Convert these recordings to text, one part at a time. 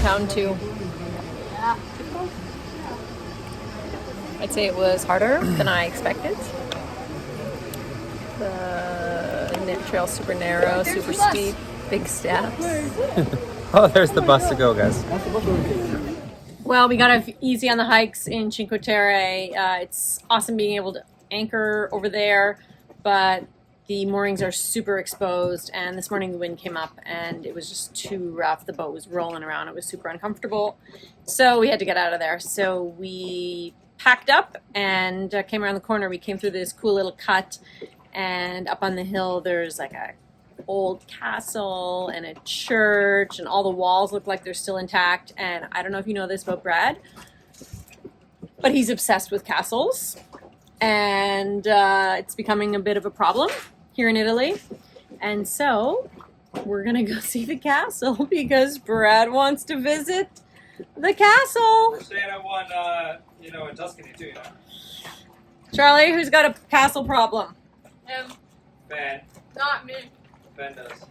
town too. Yeah. I'd say it was harder than I expected. The trail's super narrow, super steep, big steps. Oh, there's the bus to go, guys. Well, we got off easy on the hikes in Cinque Terre. It's awesome being able to anchor over there, but the moorings are super exposed, and this morning the wind came up and it was just too rough. The boat was rolling around. It was super uncomfortable. So we had to get out of there. So we packed up and came around the corner. We came through this cool little cut, and up on the hill there's like a old castle and a church, and all the walls look like they're still intact. And I don't know if you know this about Brad, but he's obsessed with castles, and it's becoming a bit of a problem here in Italy. And so we're gonna go see the castle because Brad wants to visit the castle. We're staying at one, in Tuscany too, Charlie, who's got a castle problem? Him. Ben. Not me. Ben does.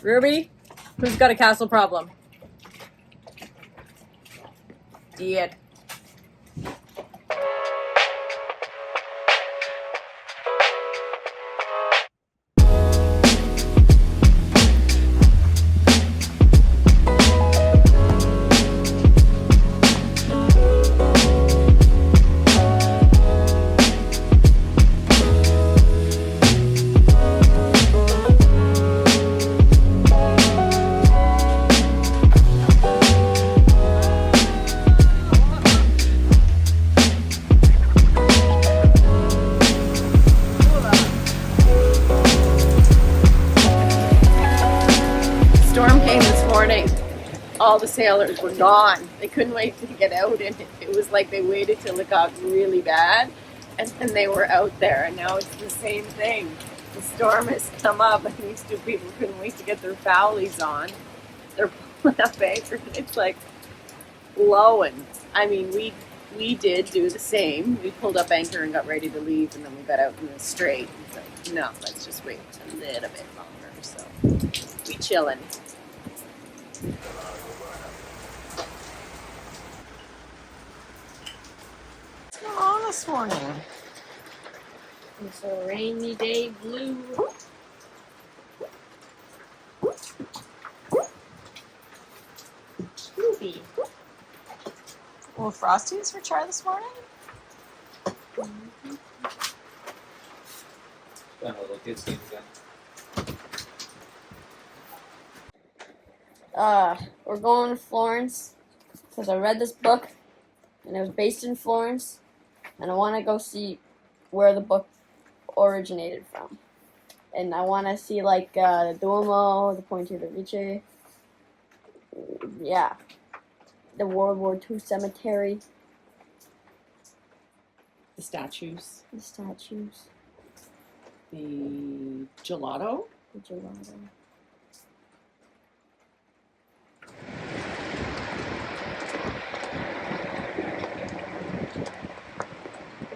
Ruby, who's got a castle problem? Dad. All the sailors were gone. They couldn't wait to get out, and it was like they waited till it got really bad, and then they were out there. And now it's the same thing. The storm has come up, and these two people couldn't wait to get their fowlies on. They're pulling up anchor, and it's like blowing. I mean, we did do the same. We pulled up anchor and got ready to leave, and then we got out in the strait. So no, let's just wait a little bit longer. So we chilling. On this morning. It's a rainy day blue. Scooby. Well, Frosties for char this morning? We're going to Florence because I read this book and it was based in Florence, and I want to go see where the book originated from. And I want to see like the Duomo, the Ponte Vecchio, yeah, the World War II cemetery, The statues, the statues, the gelato. the gelato.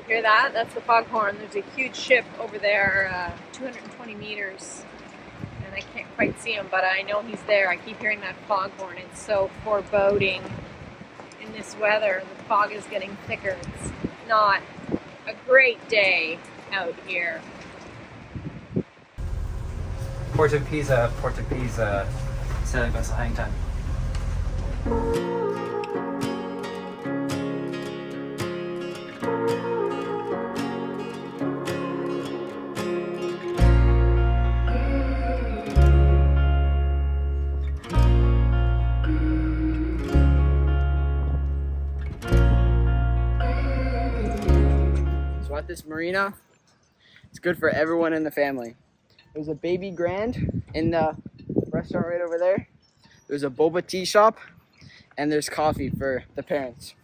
Hear that? That's the foghorn. There's a huge ship over there, 220 meters, and I can't quite see him, but I know he's there. I keep hearing that foghorn. It's so foreboding in this weather. The fog is getting thicker. It's not a great day out here. Port of Pisa, sailing vessel Hangtime. So at this marina, it's good for everyone in the family. There's a baby grand in the restaurant right over there. There's a boba tea shop, and there's coffee for the parents.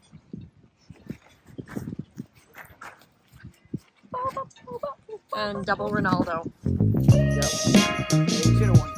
And double Ronaldo. Yep. They should have won.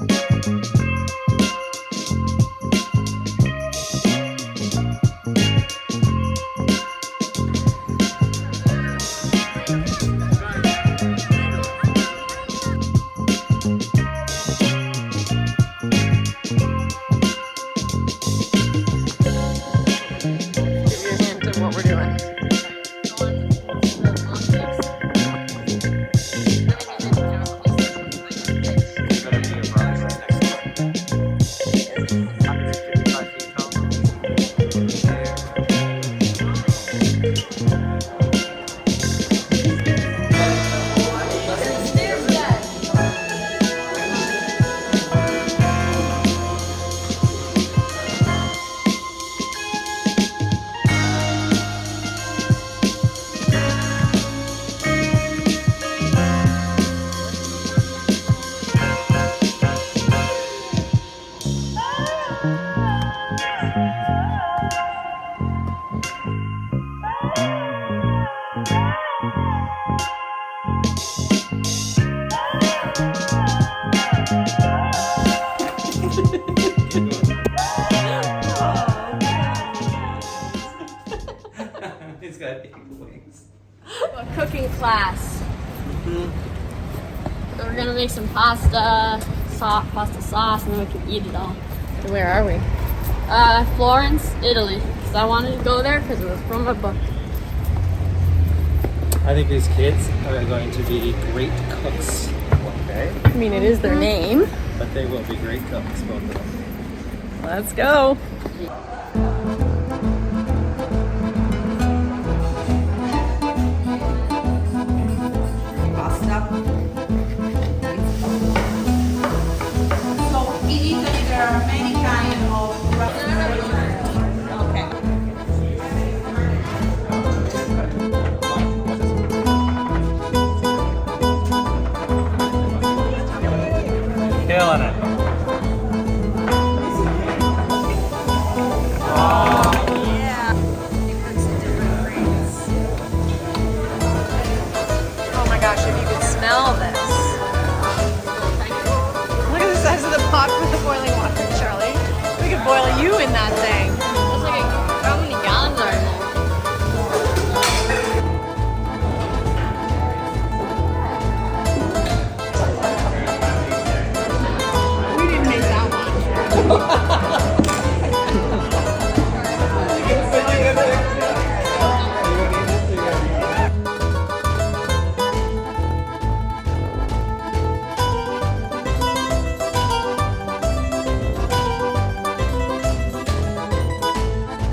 cooking class. Mm-hmm. So we're gonna make some pasta sauce, and then we can eat it all. So where are we? Florence, Italy. Because I wanted to go there because it was from a book. I think these kids are going to be great cooks. Okay. I mean, it is their name. But they will be great cooks, both of them. Let's go.